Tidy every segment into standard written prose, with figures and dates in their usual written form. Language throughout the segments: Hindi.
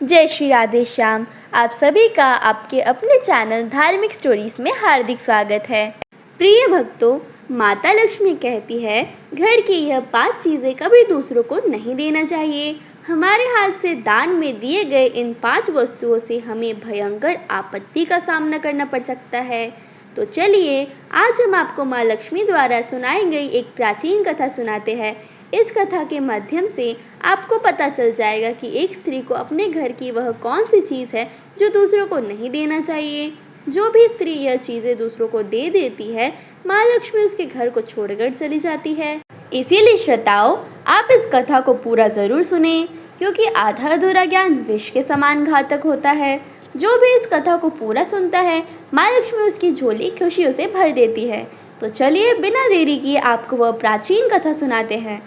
जय श्री राधे श्याम। आप सभी का आपके अपने चैनल धार्मिक स्टोरीज में हार्दिक स्वागत है। प्रिय भक्तों, माता लक्ष्मी कहती है, घर की यह 5 चीज़ें कभी दूसरों को नहीं देना चाहिए। हमारे हाथ से दान में दिए गए इन 5 वस्तुओं से हमें भयंकर आपत्ति का सामना करना पड़ सकता है। तो चलिए, आज हम आपको माँ लक्ष्मी द्वारा सुनाई गई एक प्राचीन कथा सुनाते हैं। इस कथा के माध्यम से आपको पता चल जाएगा कि एक स्त्री को अपने घर की वह कौन सी चीज़ है जो दूसरों को नहीं देना चाहिए। जो भी स्त्री यह चीज़ें दूसरों को दे देती है, माँ लक्ष्मी उसके घर को छोड़कर चली जाती है। इसीलिए श्रोताओं, आप इस कथा को पूरा ज़रूर सुने, क्योंकि आधा अधूरा ज्ञान विष के समान घातक होता है। जो भी इस कथा को पूरा सुनता है, माँ लक्ष्मी उसकी झोली खुशियों से भर देती है। तो चलिए, बिना देरी किए आपको वह प्राचीन कथा सुनाते हैं।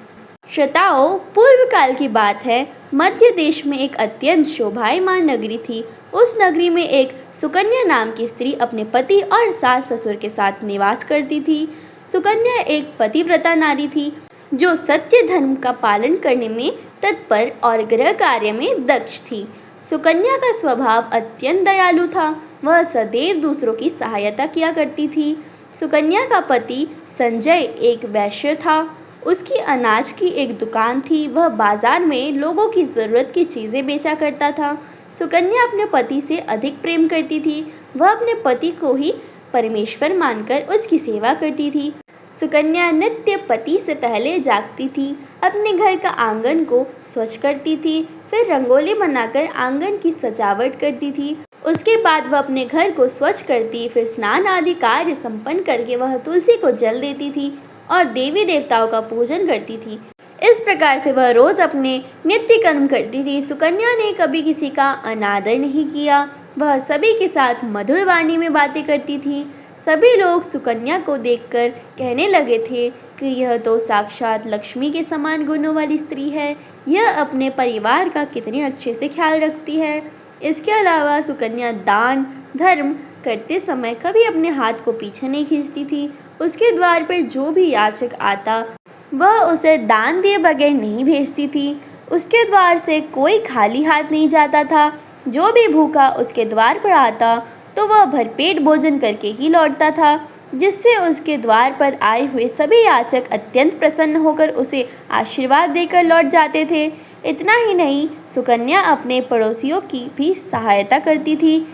श्रोताओं, पूर्व काल की बात है। मध्य देश में एक अत्यंत शोभायमान नगरी थी। उस नगरी में एक सुकन्या नाम की स्त्री अपने पति और सास ससुर के साथ निवास करती थी। सुकन्या एक पतिव्रता नारी थी, जो सत्य धर्म का पालन करने में तत्पर और गृह कार्य में दक्ष थी। सुकन्या का स्वभाव अत्यंत दयालु था। वह सदैव दूसरों की सहायता किया करती थी। सुकन्या का पति संजय एक वैश्य था। उसकी अनाज की एक दुकान थी। वह बाजार में लोगों की ज़रूरत की चीज़ें बेचा करता था। सुकन्या अपने पति से अधिक प्रेम करती थी। वह अपने पति को ही परमेश्वर मानकर उसकी सेवा करती थी। सुकन्या नित्य पति से पहले जागती थी, अपने घर का आंगन को स्वच्छ करती थी, फिर रंगोली बनाकर आंगन की सजावट करती थी। उसके बाद वह अपने घर को स्वच्छ करती, फिर स्नान आदि कार्य संपन्न करके वह तुलसी को जल देती थी और देवी देवताओं का पूजन करती थी। इस प्रकार से वह रोज़ अपने नित्य कर्म करती थी। सुकन्या ने कभी किसी का अनादर नहीं किया। वह सभी के साथ मधुर वाणी में बातें करती थी। सभी लोग सुकन्या को देखकर कहने लगे थे कि यह तो साक्षात लक्ष्मी के समान गुणों वाली स्त्री है। यह अपने परिवार का कितने अच्छे से ख्याल रखती है। इसके अलावा सुकन्या दान धर्म करते समय कभी अपने हाथ को पीछे नहीं खींचती थी। उसके द्वार पर जो भी याचक आता, वह उसे दान दिए बगैर नहीं भेजती थी। उसके द्वार से कोई खाली हाथ नहीं जाता था। जो भी भूखा उसके द्वार पर आता, तो वह भरपेट भोजन करके ही लौटता था, जिससे उसके द्वार पर आए हुए सभी याचक अत्यंत प्रसन्न होकर उसे आशीर्वाद देकर लौट जाते थे। इतना ही नहीं, सुकन्या अपने पड़ोसियों की भी सहायता करती थी।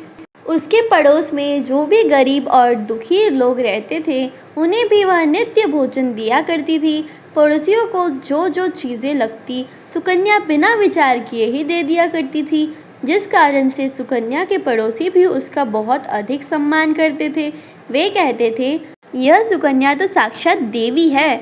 उसके पड़ोस में जो भी गरीब और दुखी लोग रहते थे, उन्हें भी वह नित्य भोजन दिया करती थी। पड़ोसियों को जो जो चीज़ें लगती, सुकन्या बिना विचार किए ही दे दिया करती थी, जिस कारण से सुकन्या के पड़ोसी भी उसका बहुत अधिक सम्मान करते थे। वे कहते थे, यह सुकन्या तो साक्षात देवी है।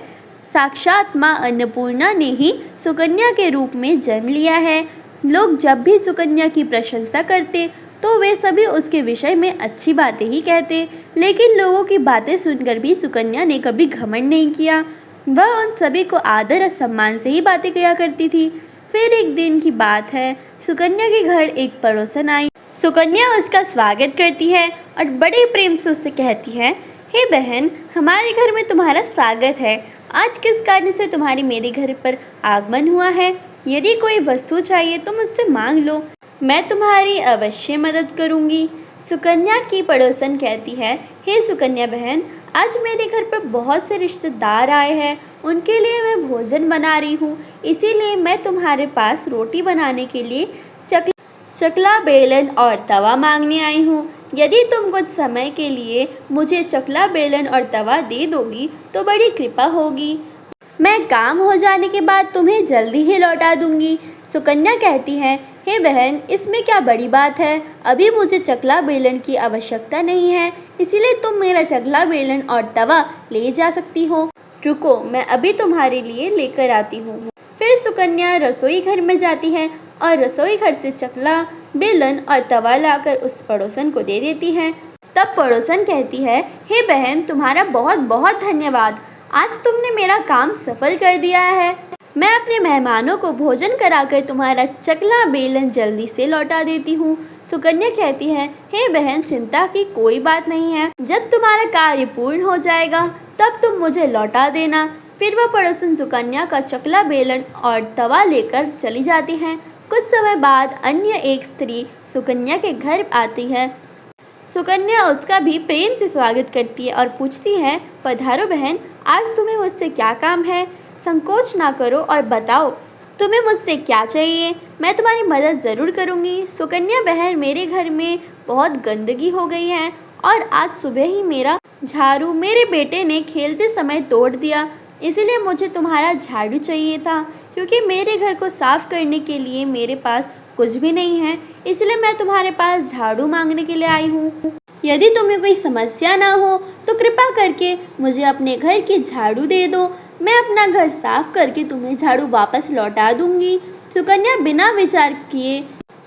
साक्षात माँ अन्नपूर्णा ने ही सुकन्या के रूप में जन्म लिया है। लोग जब भी सुकन्या की प्रशंसा करते, तो वे सभी उसके विषय में अच्छी बातें ही कहते। लेकिन लोगों की बातें सुनकर भी सुकन्या ने कभी घमंड नहीं किया। वह उन सभी को आदर और सम्मान से ही बातें किया करती थी। फिर एक दिन की बात है, सुकन्या के घर एक पड़ोसन आई। सुकन्या उसका स्वागत करती है और बड़े प्रेम से उससे कहती है, हे बहन, हमारे घर में तुम्हारा स्वागत है। आज किस कारण से तुम्हारी मेरे घर पर आगमन हुआ है? यदि कोई वस्तु चाहिए तो मुझसे मांग लो, मैं तुम्हारी अवश्य मदद करूंगी। सुकन्या की पड़ोसन कहती है, हे सुकन्या बहन, आज मेरे घर पर बहुत से रिश्तेदार आए हैं। उनके लिए मैं भोजन बना रही हूँ, इसीलिए मैं तुम्हारे पास रोटी बनाने के लिए चकला बेलन और तवा मांगने आई हूँ। यदि तुम कुछ समय के लिए मुझे चकला बेलन और तवा दे दोगी तो बड़ी कृपा होगी। मैं काम हो जाने के बाद तुम्हें जल्दी ही लौटा दूंगी। सुकन्या कहती है, हे बहन, इसमें क्या बड़ी बात है? अभी मुझे चकला बेलन की आवश्यकता नहीं है, इसीलिए तुम मेरा चकला बेलन और तवा ले जा सकती हो। रुको, मैं अभी तुम्हारे लिए लेकर आती हूँ। फिर सुकन्या रसोई घर में जाती है और रसोई घर से चकला बेलन और तवा लाकर उस पड़ोसन को दे देती है। तब पड़ोसन कहती है, हे बहन, तुम्हारा बहुत बहुत धन्यवाद। आज तुमने मेरा काम सफल कर दिया है। मैं अपने मेहमानों को भोजन कराकर तुम्हारा चकला बेलन जल्दी से लौटा देती हूँ। सुकन्या कहती है, हे बहन, चिंता की कोई बात नहीं है। जब तुम्हारा कार्य पूर्ण हो जाएगा तब तुम मुझे लौटा देना। फिर वह पड़ोसन सुकन्या का चकला बेलन और तवा लेकर चली जाती है कुछ समय बाद अन्य एक स्त्री सुकन्या के घर आती है। सुकन्या उसका भी प्रेम से स्वागत करती है और पूछती है, पधारो बहन, आज तुम्हें मुझसे क्या काम है? संकोच ना करो और बताओ, तुम्हें मुझसे क्या चाहिए? मैं तुम्हारी मदद ज़रूर करूँगी। सुकन्या बहन, मेरे घर में बहुत गंदगी हो गई है और आज सुबह ही मेरा झाड़ू मेरे बेटे ने खेलते समय तोड़ दिया, इसीलिए मुझे तुम्हारा झाड़ू चाहिए था, क्योंकि मेरे घर को साफ़ करने के लिए मेरे पास कुछ भी नहीं है, इसलिए मैं तुम्हारे पास झाड़ू मांगने के लिए आई हूँ। यदि तुम्हें कोई समस्या ना हो तो कृपा करके मुझे अपने घर की झाड़ू दे दो, मैं अपना घर साफ करके तुम्हें झाड़ू वापस लौटा दूंगी। सुकन्या बिना विचार किए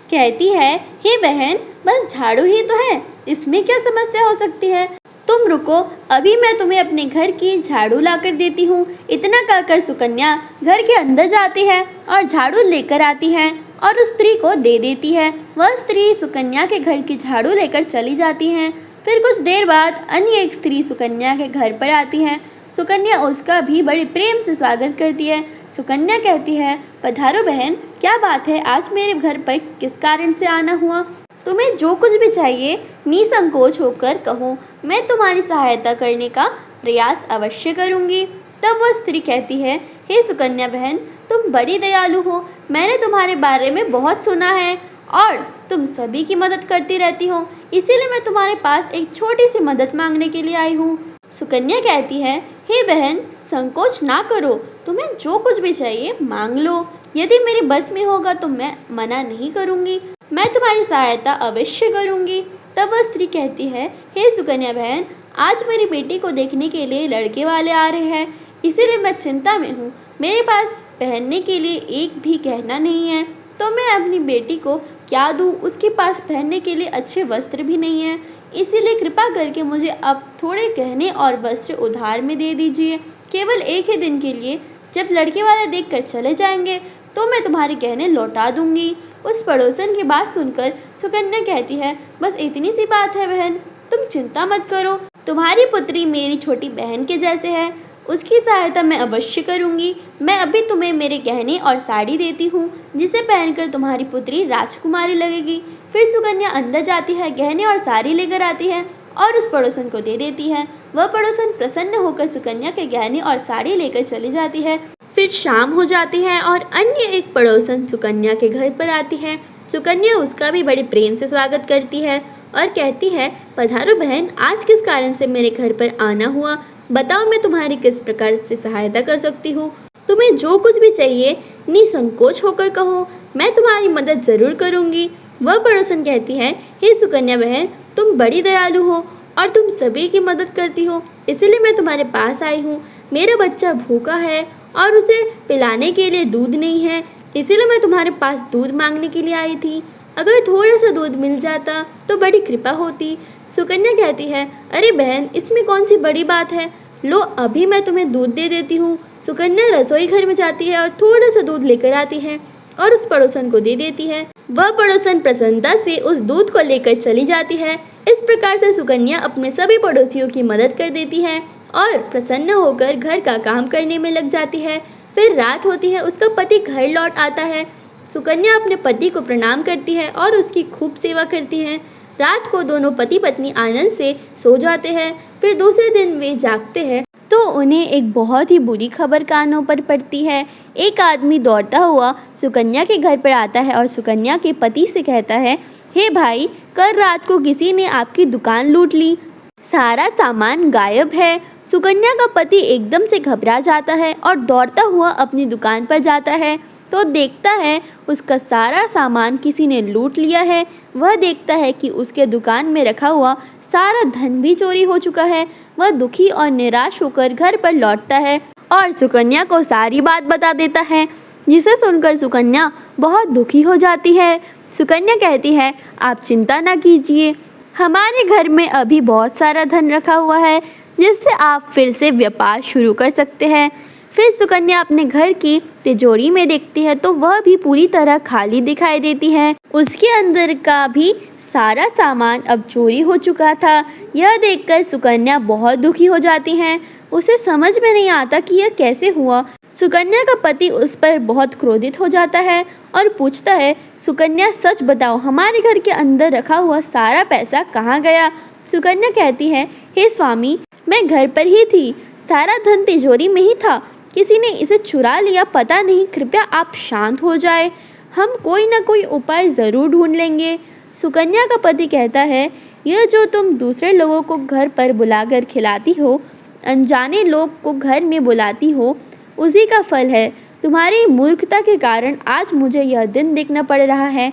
कहती है, हे बहन, बस झाड़ू ही तो है, इसमें क्या समस्या हो सकती है? तुम रुको, अभी मैं तुम्हें अपने घर की झाड़ू लाकर देती हूँ। इतना कहकर सुकन्या घर के अंदर जाती है और झाड़ू लेकर आती है और उस स्त्री को दे देती है। वह स्त्री सुकन्या के घर की झाड़ू लेकर चली जाती है। फिर कुछ देर बाद अन्य एक स्त्री सुकन्या के घर पर आती है। सुकन्या उसका भी बड़े प्रेम से स्वागत करती है। सुकन्या कहती है, पधारो बहन, क्या बात है, आज मेरे घर पर किस कारण से आना हुआ? तुम्हें जो कुछ भी चाहिए निसंकोच होकर कहो, मैं तुम्हारी सहायता करने का प्रयास अवश्य करूंगी। तब वह स्त्री कहती है, हे सुकन्या बहन, तुम बड़ी दयालु हो, मैंने तुम्हारे बारे में बहुत सुना है और तुम सभी की मदद करती रहती हो, इसीलिए मैं तुम्हारे पास एक छोटी सी मदद मांगने के लिए आई हूँ। सुकन्या कहती है, हे बहन, संकोच ना करो, तुम्हें जो कुछ भी चाहिए मांग लो, यदि मेरे बस में होगा तो मैं मना नहीं करूँगी, मैं तुम्हारी सहायता अवश्य करूँगी। तब वह स्त्री कहती है, हे सुकन्या बहन, आज मेरी बेटी को देखने के लिए लड़के वाले आ रहे हैं, इसीलिए मैं चिंता में हूँ। मेरे पास पहनने के लिए एक भी गहना नहीं है, तो मैं अपनी बेटी को क्या दूँ? उसके पास पहनने के लिए अच्छे वस्त्र भी नहीं है, इसीलिए कृपा करके मुझे अब थोड़े गहने और वस्त्र उधार में दे दीजिए, केवल एक ही दिन के लिए। जब लड़के वाले देख कर चले जाएंगे तो मैं तुम्हारे गहने लौटा दूंगी। उस पड़ोसन की बात सुनकर सुकन्या कहती है, बस इतनी सी बात है बहन, तुम चिंता मत करो, तुम्हारी पुत्री मेरी छोटी बहन के जैसे है, उसकी सहायता मैं अवश्य करूंगी। मैं अभी तुम्हें मेरे गहने और साड़ी देती हूँ, जिसे पहनकर तुम्हारी पुत्री राजकुमारी लगेगी। फिर सुकन्या अंदर जाती है, गहने और साड़ी लेकर आती है और उस पड़ोसन को दे देती है। वह पड़ोसन प्रसन्न होकर सुकन्या के गहने और साड़ी लेकर चली जाती है। फिर शाम हो जाती है और अन्य एक पड़ोसन सुकन्या के घर पर आती है। सुकन्या उसका भी बड़े प्रेम से स्वागत करती है और कहती है, पधारो बहन, आज किस कारण से मेरे घर पर आना हुआ? बताओ, मैं तुम्हारी किस प्रकार से सहायता कर सकती हूँ? तुम्हें जो कुछ भी चाहिए निसंकोच होकर कहो, मैं तुम्हारी मदद ज़रूर करूँगी। वह पड़ोसन कहती है, हे सुकन्या बहन, तुम बड़ी दयालु हो और तुम सभी की मदद करती हो, इसलिए मैं तुम्हारे पास आई हूँ। मेरा बच्चा भूखा है और उसे पिलाने के लिए दूध नहीं है, इसीलिए मैं तुम्हारे पास दूध मांगने के लिए आई थी। अगर थोड़ा सा दूध मिल जाता तो बड़ी कृपा होती। सुकन्या कहती है, अरे बहन, इसमें कौन सी बड़ी बात है, लो अभी मैं तुम्हें दूध दे देती हूँ। सुकन्या रसोई घर में जाती है और थोड़ा सा दूध लेकर आती है और उस पड़ोसन को दे देती है। वह पड़ोसन प्रसन्नता से उस दूध को लेकर चली जाती है। इस प्रकार से सुकन्या अपने सभी पड़ोसियों की मदद कर देती है और प्रसन्न होकर घर का काम करने में लग जाती है। फिर रात होती है, उसका पति घर लौट आता है। सुकन्या अपने पति को प्रणाम करती है और उसकी खूब सेवा करती है। रात को दोनों पति पत्नी आनंद से सो जाते हैं। फिर दूसरे दिन वे जागते हैं तो उन्हें एक बहुत ही बुरी खबर कानों पर पड़ती है। एक आदमी दौड़ता हुआ सुकन्या के घर पर आता है और सुकन्या के पति से कहता है, हे भाई, कल रात को किसी ने आपकी दुकान लूट ली, सारा सामान गायब है। सुकन्या का पति एकदम से घबरा जाता है और दौड़ता हुआ अपनी दुकान पर जाता है तो देखता है उसका सारा सामान किसी ने लूट लिया है। वह देखता है कि उसके दुकान में रखा हुआ सारा धन भी चोरी हो चुका है। वह दुखी और निराश होकर घर पर लौटता है और सुकन्या को सारी बात बता देता है, जिसे सुनकर सुकन्या बहुत दुखी हो जाती है। सुकन्या कहती है, आप चिंता ना कीजिए, हमारे घर में अभी बहुत सारा धन रखा हुआ है, जिससे आप फिर से व्यापार शुरू कर सकते हैं। फिर सुकन्या अपने घर की तिजोरी में देखती है तो वह भी पूरी तरह खाली दिखाई देती है। उसके अंदर का भी सारा सामान अब चोरी हो चुका था। यह देखकर सुकन्या बहुत दुखी हो जाती है। उसे समझ में नहीं आता कि यह कैसे हुआ। सुकन्या का पति उस पर बहुत क्रोधित हो जाता है और पूछता है, सुकन्या सच बताओ, हमारे घर के अंदर रखा हुआ सारा पैसा कहाँ गया? सुकन्या कहती है, हे स्वामी, मैं घर पर ही थी, सारा धन तिजोरी में ही था, किसी ने इसे चुरा लिया पता नहीं, कृपया आप शांत हो जाए, हम कोई ना कोई उपाय ज़रूर ढूंढ लेंगे। सुकन्या का पति कहता है, यह जो तुम दूसरे लोगों को घर पर बुलाकर खिलाती हो, अनजाने लोग को घर में बुलाती हो, उसी का फल है। तुम्हारी मूर्खता के कारण आज मुझे यह दिन देखना पड़ रहा है।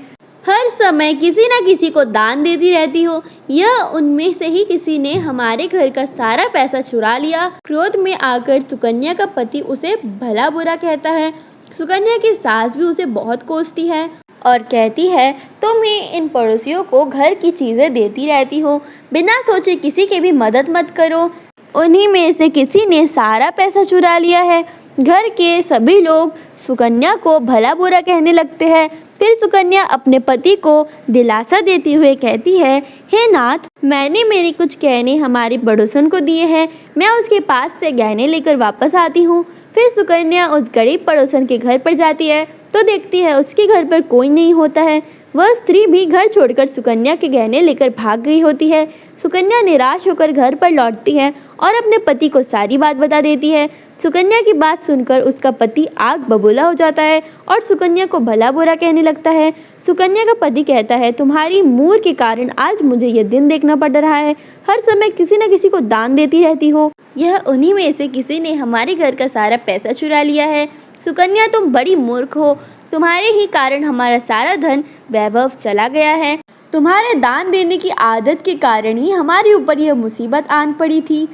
हर समय किसी न किसी को दान देती रहती हो, यह उनमें से ही किसी ने हमारे घर का सारा पैसा चुरा लिया। क्रोध में आकर सुकन्या का पति उसे भला बुरा कहता है। सुकन्या की सास भी उसे बहुत कोसती है और कहती है, तुम ही इन पड़ोसियों को घर की चीज़ें देती रहती हो, बिना सोचे किसी की भी मदद मत करो, उन्हीं में से किसी ने सारा पैसा चुरा लिया है। घर के सभी लोग सुकन्या को भला बुरा कहने लगते हैं। फिर सुकन्या अपने पति को दिलासा देते हुए कहती है, हे नाथ, मैंने मेरे कुछ गहने हमारे पड़ोसन को दिए हैं, मैं उसके पास से गहने लेकर वापस आती हूँ। फिर सुकन्या उस गरीब पड़ोसन के घर पर जाती है तो देखती है उसके घर पर कोई नहीं होता है। वह स्त्री भी घर छोड़कर सुकन्या के गहने लेकर भाग गई होती है। सुकन्या निराश होकर घर पर लौटती है और अपने पति को सारी बात बता देती है। सुकन्या की बात सुनकर उसका पति आग बबूला हो जाता है और सुकन्या को भला बुरा कहने लगता है। सुकन्या का पति कहता है, तुम्हारी मूर्ख के कारण आज मुझे यह दिन देखना पड़ रहा है। हर समय किसी न किसी को दान देती रहती हो, यह उन्हीं में से किसी ने हमारे घर का सारा पैसा चुरा लिया है। सुकन्या, तुम बड़ी मूर्ख हो, तुम्हारे ही कारण हमारा सारा धन वैभव चला गया है। तुम्हारे दान देने की आदत के कारण ही हमारे ऊपर यह मुसीबत आन पड़ी थी।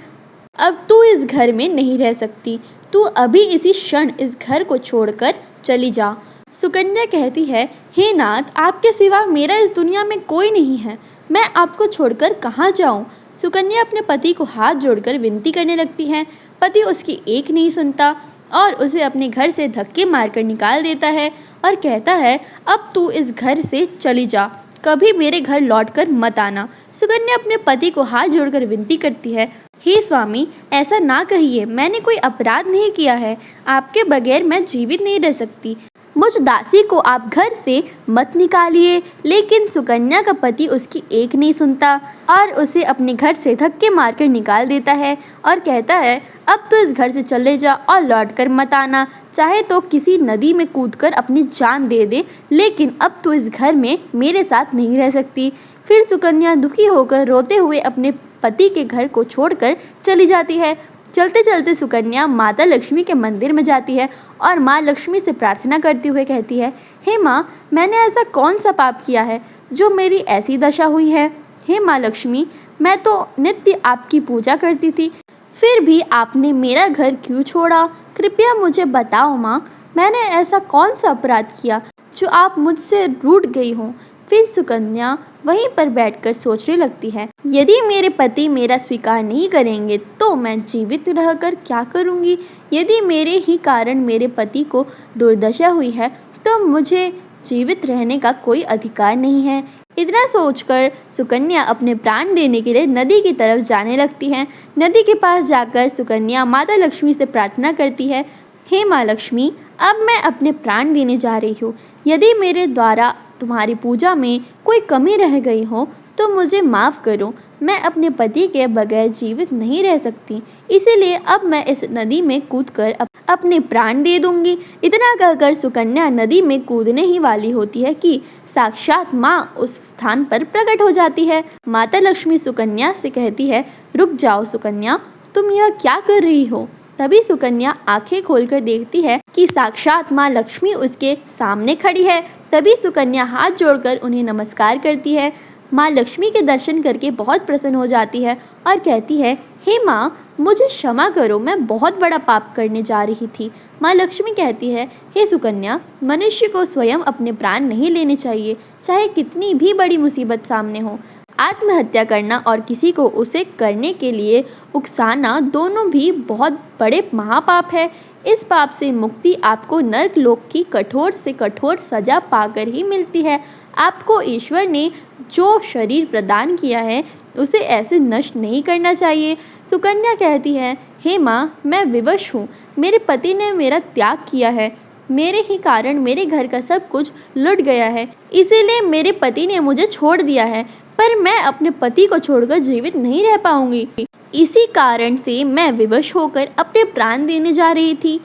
अब तू इस घर में नहीं रह सकती, तू अभी इसी क्षण इस घर को छोड़कर चली जा। सुकन्या कहती है, हे नाथ, आपके सिवा मेरा इस दुनिया में कोई नहीं है, मैं आपको छोड़कर कहाँ जाऊँ। सुकन्या अपने पति को हाथ जोड़कर विनती करने लगती है। पति उसकी एक नहीं सुनता और उसे अपने घर से धक्के मारकर निकाल देता है और कहता है, अब तू इस घर से चली जा, कभी मेरे घर लौटकर मत आना। सुकन्या अपने पति को हाथ जोड़कर विनती करती है, हे स्वामी, ऐसा ना कहिए, मैंने कोई अपराध नहीं किया है, आपके बगैर मैं जीवित नहीं रह सकती, मुझ दासी को आप घर से मत निकालिए। लेकिन सुकन्या का पति उसकी एक नहीं सुनता और उसे अपने घर से धक्के मारकर निकाल देता है और कहता है, अब तो इस घर से चले जा और लौट कर मत आना, चाहे तो किसी नदी में कूदकर अपनी जान दे दे, लेकिन अब तो इस घर में मेरे साथ नहीं रह सकती। फिर सुकन्या दुखी होकर रोते हुए अपने पति के घर को छोड़कर चली जाती है। चलते चलते सुकन्या माता लक्ष्मी के मंदिर में जाती है और माँ लक्ष्मी से प्रार्थना करते हुए कहती है, हे माँ, मैंने ऐसा कौन सा पाप किया है जो मेरी ऐसी दशा हुई है। हे माँ लक्ष्मी, मैं तो नित्य आपकी पूजा करती थी, फिर भी आपने मेरा घर क्यों छोड़ा? कृपया मुझे बताओ माँ, मैंने ऐसा कौन सा अपराध किया जो आप मुझसे रूठ गई हो। फिर सुकन्या वहीं पर बैठकर सोचने लगती है, यदि मेरे पति मेरा स्वीकार नहीं करेंगे तो मैं जीवित रहकर क्या करूंगी? यदि मेरे ही कारण मेरे पति को दुर्दशा हुई है तो मुझे जीवित रहने का कोई अधिकार नहीं है। इतना सोचकर सुकन्या अपने प्राण देने के लिए नदी की तरफ जाने लगती है। नदी के पास जाकर सुकन्या माता लक्ष्मी से प्रार्थना करती है, हे माँ लक्ष्मी, अब मैं अपने प्राण देने जा रही हूँ, यदि मेरे द्वारा तुम्हारी पूजा में कोई कमी रह गई हो तो मुझे माफ़ करो, मैं अपने पति के बगैर जीवित नहीं रह सकती, इसीलिए अब मैं इस नदी में कूदकर अपने प्राण दे दूंगी। इतना कहकर सुकन्या नदी में कूदने ही वाली होती है कि साक्षात माँ उस स्थान पर प्रकट हो जाती है। माता लक्ष्मी सुकन्या से कहती है, रुक जाओ सुकन्या, तुम यह क्या कर रही हो? तभी सुकन्या आंखें खोलकर देखती है कि साक्षात माँ लक्ष्मी उसके सामने खड़ी है। तभी सुकन्या हाथ जोड़कर उन्हें नमस्कार करती है। माँ लक्ष्मी के दर्शन करके बहुत प्रसन्न हो जाती है और कहती है, हे माँ, मुझे क्षमा करो, मैं बहुत बड़ा पाप करने जा रही थी। माँ लक्ष्मी कहती है, हे सुकन्या, मनुष्य को स्वयं अपने प्राण नहीं लेने चाहिए, चाहे कितनी भी बड़ी मुसीबत सामने हो। आत्महत्या करना और किसी को उसे करने के लिए उकसाना दोनों भी बहुत बड़े महापाप है, इस पाप से मुक्ति आपको नर्क लोक की कठोर से कठोर सजा पाकर ही मिलती है। आपको ईश्वर ने जो शरीर प्रदान किया है उसे ऐसे नष्ट नहीं करना चाहिए। सुकन्या कहती है, हे माँ, मैं विवश हूँ। मेरे पति ने मेरा त्याग किया है। मेरे ही कारण मेरे घर का सब कुछ लुट गया है, इसीलिए मेरे पति ने मुझे छोड़ दिया है। पर मैं अपने पति को छोड़कर जीवित नहीं रह पाऊंगी। इसी कारण से मैं विवश होकर अपने प्राण देने जा रही थी।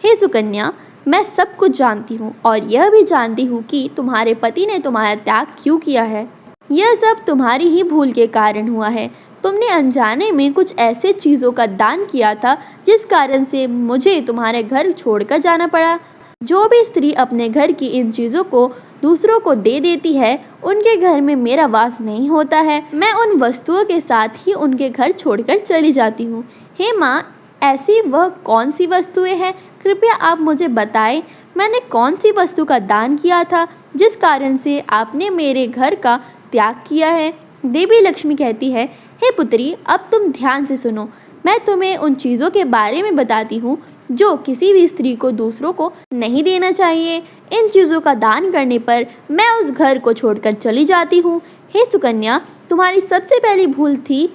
हे सुकन्या, मैं सब कुछ जानती हूँ और यह भी जानती हूँ कि तुम्हारे पति ने तुम्हारा त्याग क्यों किया है। यह सब तुम्हारी ही भूल के कारण हुआ है। तुमने अनजाने में कुछ ऐसे चीज़ों का दान किया था जिस कारण से मुझे तुम्हारे घर छोड़कर जाना पड़ा। जो भी स्त्री अपने घर की इन चीज़ों को दूसरों को दे देती है, उनके घर में मेरा वास नहीं होता है। मैं उन वस्तुओं के साथ ही उनके घर छोड़कर चली जाती हूँ। हे माँ, ऐसी वह कौन सी वस्तुएं हैं? कृपया आप मुझे बताएं। मैंने कौन सी वस्तु का दान किया था जिस कारण से आपने मेरे घर का त्याग किया है? देवी लक्ष्मी कहती है, हे पुत्री, अब तुम ध्यान से सुनो। मैं तुम्हें उन चीज़ों के बारे में बताती हूँ जो किसी भी स्त्री को दूसरों को नहीं देना चाहिए। इन चीज़ों का दान करने पर मैं उस घर को छोड़कर चली जाती हूँ। हे सुकन्या, तुम्हारी सबसे पहली भूल थी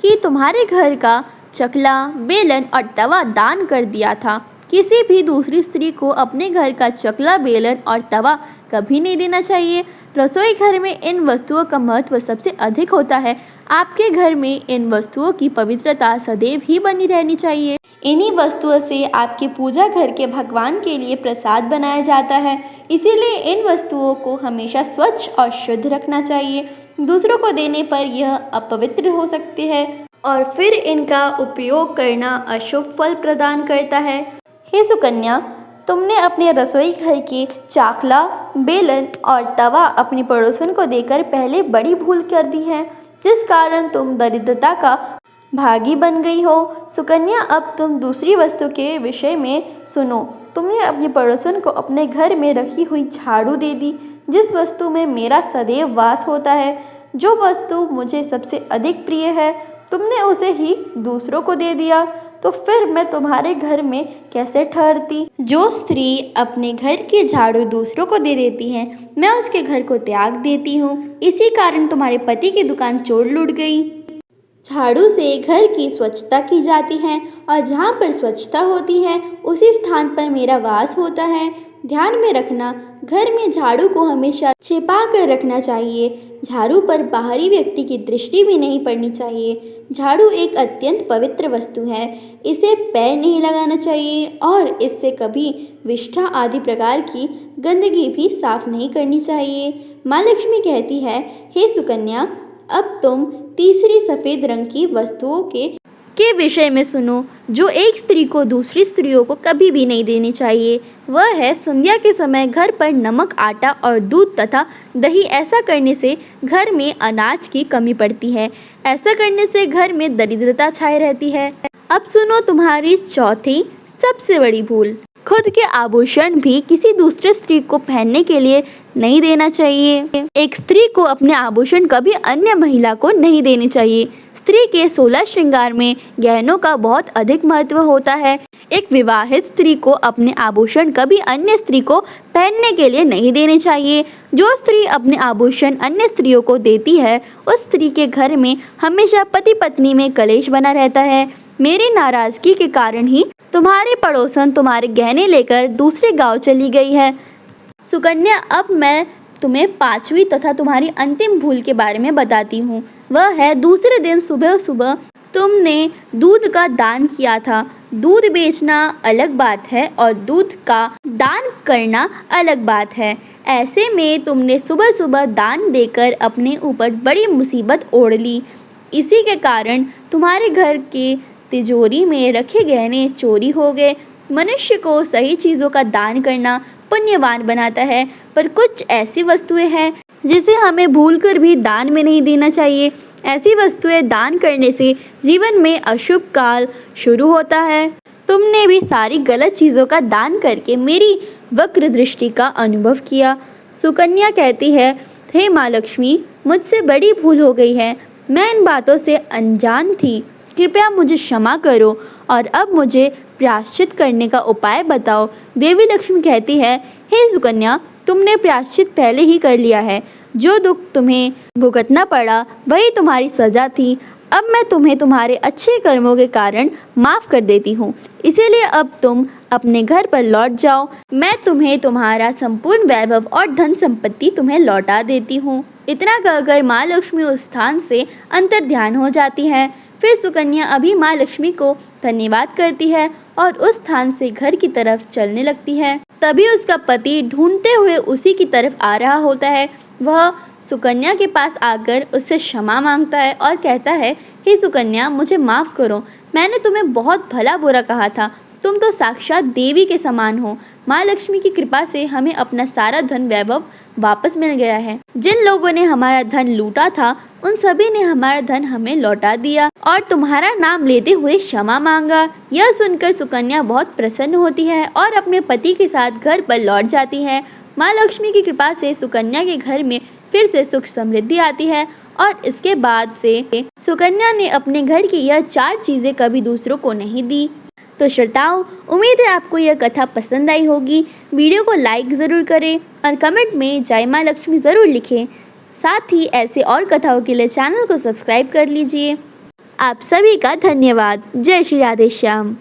कि तुम्हारे घर का चकला, बेलन और तवा दान कर दिया था। किसी भी दूसरी स्त्री को अपने घर का चकला, बेलन और तवा कभी नहीं देना चाहिए। रसोई घर में इन वस्तुओं का महत्व सबसे अधिक होता है। आपके घर में इन वस्तुओं की पवित्रता सदैव ही बनी रहनी चाहिए। इन्हीं वस्तुओं से आपकी पूजा घर के भगवान के लिए प्रसाद बनाया जाता है, इसीलिए इन वस्तुओं को हमेशा स्वच्छ और शुद्ध रखना चाहिए। दूसरों को देने पर यह अपवित्र हो सकते हैं और फिर इनका उपयोग करना अशुभ फल प्रदान करता है। हे सुकन्या, तुमने अपने रसोई घर की चाकला, बेलन और तवा अपनी पड़ोसन को देकर पहले बड़ी भूल कर दी है, जिस कारण तुम दरिद्रता का भागी बन गई हो। सुकन्या, अब तुम दूसरी वस्तु के विषय में सुनो। तुमने अपनी पड़ोसन को अपने घर में रखी हुई झाड़ू दे दी, जिस वस्तु में मेरा सदैव वास होता है। जो वस्तु मुझे सबसे अधिक प्रिय है, तुमने उसे ही दूसरों को दे दिया, तो फिर मैं तुम्हारे घर में कैसे ठहरती? जो स्त्री अपने घर की झाड़ू दूसरों को दे देती है, मैं उसके घर को त्याग देती हूँ। इसी कारण तुम्हारे पति की दुकान चोर लूट गई। झाड़ू से घर की स्वच्छता की जाती है और जहाँ पर स्वच्छता होती है उसी स्थान पर मेरा वास होता है। ध्यान में रखना, घर में झाड़ू को हमेशा छिपा कर रखना चाहिए। झाड़ू पर बाहरी व्यक्ति की दृष्टि भी नहीं पड़नी चाहिए। झाड़ू एक अत्यंत पवित्र वस्तु है। इसे पैर नहीं लगाना चाहिए और इससे कभी विष्ठा आदि प्रकार की गंदगी भी साफ नहीं करनी चाहिए। माँ लक्ष्मी कहती है, हे सुकन्या, अब तुम तीसरी सफ़ेद रंग की वस्तुओं के विषय में सुनो, जो एक स्त्री को दूसरी स्त्रियों को कभी भी नहीं देनी चाहिए। वह है संध्या के समय घर पर नमक, आटा और दूध तथा दही। ऐसा करने से घर में अनाज की कमी पड़ती है। ऐसा करने से घर में दरिद्रता छाई रहती है। अब सुनो तुम्हारी चौथी सबसे बड़ी भूल। खुद के आभूषण भी किसी दूसरे स्त्री को पहनने के लिए नहीं देना चाहिए। एक स्त्री को अपने आभूषण कभी अन्य महिला को नहीं देने चाहिए। स्त्री के 16 श्रृंगार में गहनों का बहुत अधिक महत्व होता है। एक विवाहित स्त्री को अपने आभूषण कभी अन्य स्त्री को पहनने के लिए नहीं देने चाहिए। जो स्त्री अपने आभूषण अन्य स्त्रियों को देती है, उस स्त्री के घर में हमेशा पति पत्नी में कलेश बना रहता है। मेरी नाराज़गी के कारण ही तुम्हारे पड़ोसन तुम्हारे गहने लेकर दूसरे गांव चली गई है। सुकन्या, अब मैं तुम्हें पांचवी तथा तुम्हारी अंतिम भूल के बारे में बताती हूँ। वह है दूसरे दिन सुबह सुबह तुमने दूध का दान किया था। दूध बेचना अलग बात है और दूध का दान करना अलग बात है। ऐसे में तुमने सुबह सुबह दान देकर अपने ऊपर बड़ी मुसीबत ओढ़ ली। इसी के कारण तुम्हारे घर के तिजोरी में रखे गहने चोरी हो गए। मनुष्य को सही चीज़ों का दान करना पुण्यवान बनाता है, पर कुछ ऐसी वस्तुएं हैं जिसे हमें भूलकर भी दान में नहीं देना चाहिए। ऐसी वस्तुएं दान करने से जीवन में अशुभ काल शुरू होता है। तुमने भी सारी गलत चीज़ों का दान करके मेरी वक्र दृष्टि का अनुभव किया। सुकन्या कहती है, हे माँ लक्ष्मी, मुझसे बड़ी भूल हो गई है। मैं इन बातों से अनजान थी। कृपया मुझे क्षमा करो और अब मुझे प्रायश्चित करने का उपाय बताओ। देवी लक्ष्मी कहती है, हे सुकन्या, तुमने प्रायश्चित पहले ही कर लिया है। जो दुख तुम्हें भुगतना पड़ा वही तुम्हारी सजा थी। अब मैं तुम्हें तुम्हारे अच्छे कर्मों के कारण माफ़ कर देती हूँ, इसीलिए अब तुम अपने घर पर लौट जाओ। मैं तुम्हें तुम्हारा संपूर्ण वैभव और धन संपत्ति तुम्हें लौटा देती हूँ। इतना कहकर माँ लक्ष्मी उस स्थान से अंतर ध्यान हो जाती है। फिर सुकन्या अभी माँ लक्ष्मी को धन्यवाद करती है और उस स्थान से घर की तरफ चलने लगती है। तभी उसका पति ढूंढते हुए उसी की तरफ आ रहा होता है। वह सुकन्या के पास आकर उससे क्षमा मांगता है और कहता है, हे सुकन्या, मुझे माफ़ करो, मैंने तुम्हें बहुत भला बुरा कहा था। तुम तो साक्षात देवी के समान हो। माँ लक्ष्मी की कृपा से हमें अपना सारा धन वैभव वापस मिल गया है। जिन लोगों ने हमारा धन लूटा था उन सभी ने हमारा धन हमें लौटा दिया और तुम्हारा नाम लेते हुए क्षमा मांगा। यह सुनकर सुकन्या बहुत प्रसन्न होती है और अपने पति के साथ घर पर लौट जाती है। माँ लक्ष्मी की कृपा से सुकन्या के घर में फिर से सुख समृद्धि आती है और इसके बाद से सुकन्या ने अपने घर की यह 4 चीज़ें कभी दूसरों को नहीं दी। तो श्रोताओं, उम्मीद है आपको यह कथा पसंद आई होगी। वीडियो को लाइक ज़रूर करें और कमेंट में जय माँ लक्ष्मी ज़रूर लिखें। साथ ही ऐसे और कथाओं के लिए चैनल को सब्सक्राइब कर लीजिए। आप सभी का धन्यवाद। जय श्री राधे श्याम।